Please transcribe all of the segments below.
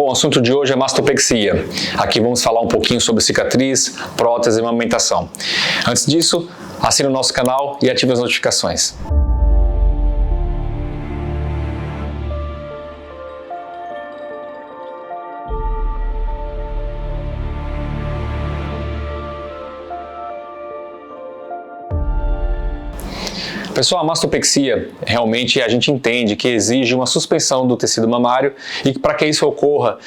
Bom, o assunto de hoje é mastopexia. Aqui vamos falar um pouquinho sobre cicatriz, prótese e amamentação. Antes disso, assine o nosso canal e ative as notificações. Pessoal, a mastopexia, realmente a gente entende que exige uma suspensão do tecido mamário e que para que isso ocorra,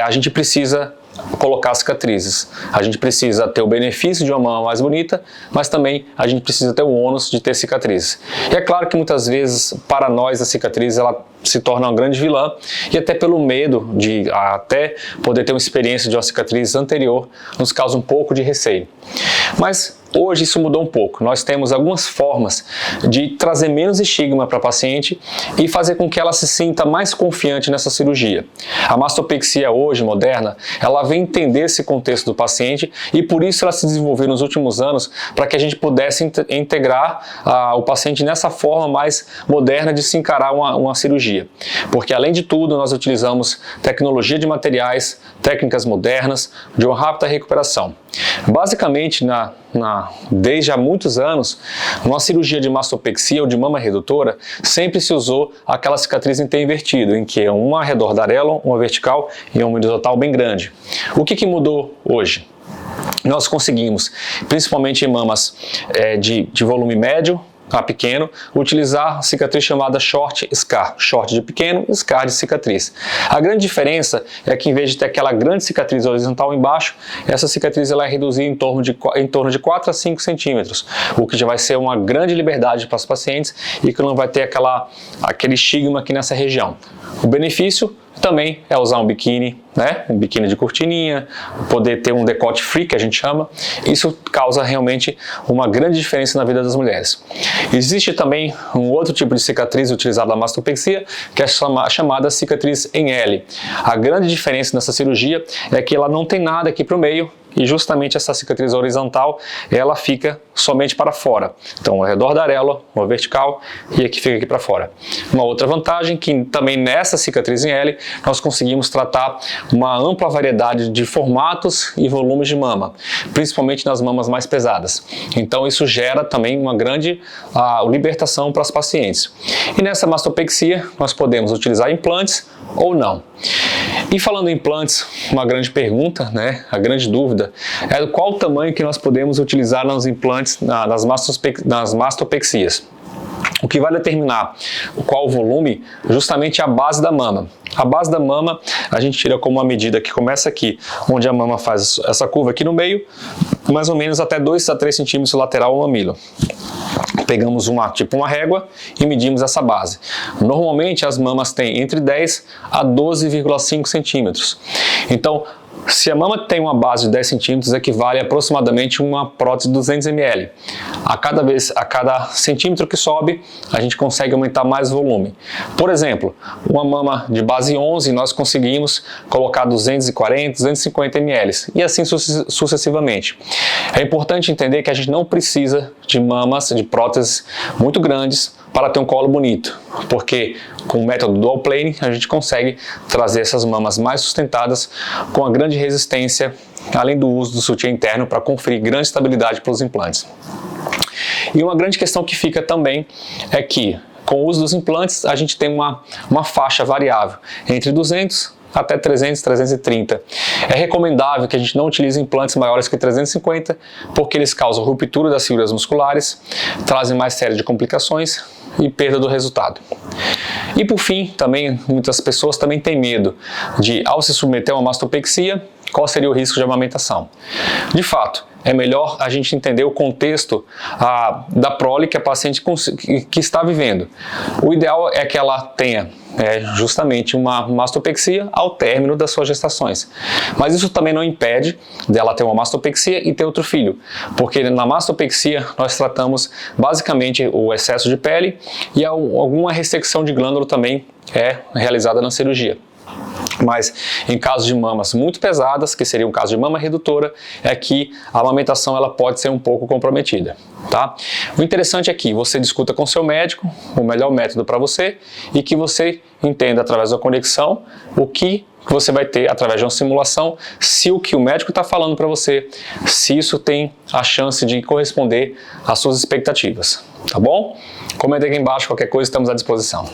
a gente precisa colocar cicatrizes. A gente precisa ter o benefício de uma mama mais bonita, mas também a gente precisa ter o ônus de ter cicatrizes. E é claro que muitas vezes, para nós, a cicatriz ela se torna uma grande vilã e até pelo medo de até poder ter uma experiência de uma cicatriz anterior nos causa um pouco de receio. Mas hoje isso mudou um pouco. Nós temos algumas formas de trazer menos estigma para a paciente e fazer com que ela se sinta mais confiante nessa cirurgia. A mastopexia hoje, moderna, ela vem entender esse contexto do paciente e por isso ela se desenvolveu nos últimos anos para que a gente pudesse integrar o paciente nessa forma mais moderna de se encarar uma cirurgia. Porque além de tudo, nós utilizamos tecnologia de materiais, técnicas modernas, de uma rápida recuperação. Basicamente, desde há muitos anos, numa cirurgia de mastopexia ou de mama redutora, sempre se usou aquela cicatriz em T invertido, em que é uma ao redor da areola, uma vertical e uma horizontal bem grande. O que mudou hoje? Nós conseguimos, principalmente em mamas de volume médio a pequeno, utilizar a cicatriz chamada short scar, short de pequeno, scar de cicatriz. A grande diferença é que em vez de ter aquela grande cicatriz horizontal embaixo, essa cicatriz ela é reduzida em torno de 4 a 5 centímetros, o que já vai ser uma grande liberdade para os pacientes e que não vai ter aquele estigma aqui nessa região. O benefício também é usar um biquíni, um biquíni de cortininha, poder ter um decote free, que a gente chama. Isso causa realmente uma grande diferença na vida das mulheres. Existe também um outro tipo de cicatriz utilizada na mastopexia, que é a chamada cicatriz em L. A grande diferença nessa cirurgia é que ela não tem nada aqui para o meio, e justamente essa cicatriz horizontal, ela fica somente para fora. Então, ao redor da areola, uma vertical, e aqui fica aqui para fora. Uma outra vantagem, que também nessa cicatriz em L, nós conseguimos tratar uma ampla variedade de formatos e volumes de mama, principalmente nas mamas mais pesadas. Então, isso gera também uma grande libertação para as pacientes. E nessa mastopexia, nós podemos utilizar implantes ou não. E falando em implantes, uma grande pergunta, a grande dúvida, é qual o tamanho que nós podemos utilizar nos implantes nas mastopexias. O que vai determinar qual o volume, justamente é a base da mama. A base da mama, a gente tira como uma medida que começa aqui, onde a mama faz essa curva aqui no meio, mais ou menos até 2 a 3 centímetros lateral ao mamilo. Pegamos uma régua e medimos essa base. Normalmente as mamas têm entre 10 a 12,5 centímetros. Então, se a mama tem uma base de 10 centímetros, equivale a aproximadamente uma prótese de 200 ml. A cada centímetro que sobe, a gente consegue aumentar mais volume. Por exemplo, uma mama de base 11, nós conseguimos colocar 240, 250 ml e assim sucessivamente. É importante entender que a gente não precisa de mamas, de próteses muito grandes para ter um colo bonito, porque com o método dual plane a gente consegue trazer essas mamas mais sustentadas com a grande resistência, além do uso do sutiã interno para conferir grande estabilidade para os implantes. E uma grande questão que fica também é que com o uso dos implantes a gente tem uma faixa variável entre 200 até 300, 330. É recomendável que a gente não utilize implantes maiores que 350, porque eles causam ruptura das fibras musculares, trazem mais série de complicações e perda do resultado. E por fim, também muitas pessoas também têm medo de, ao se submeter a uma mastopexia, qual seria o risco de amamentação. De fato, é melhor a gente entender o contexto da prole que a paciente que está vivendo. O ideal é que ela tenha justamente uma mastopexia ao término das suas gestações. Mas isso também não impede dela ter uma mastopexia e ter outro filho, porque na mastopexia nós tratamos basicamente o excesso de pele e alguma ressecção de glândula também é realizada na cirurgia. Mas em casos de mamas muito pesadas, que seria um caso de mama redutora, é que a amamentação ela pode ser um pouco comprometida, tá? O interessante é que você discuta com seu médico o melhor método para você e que você entenda através da conexão o que que você vai ter através de uma simulação, se o que o médico está falando para você, se isso tem a chance de corresponder às suas expectativas, tá bom? Comenta aqui embaixo, qualquer coisa estamos à disposição.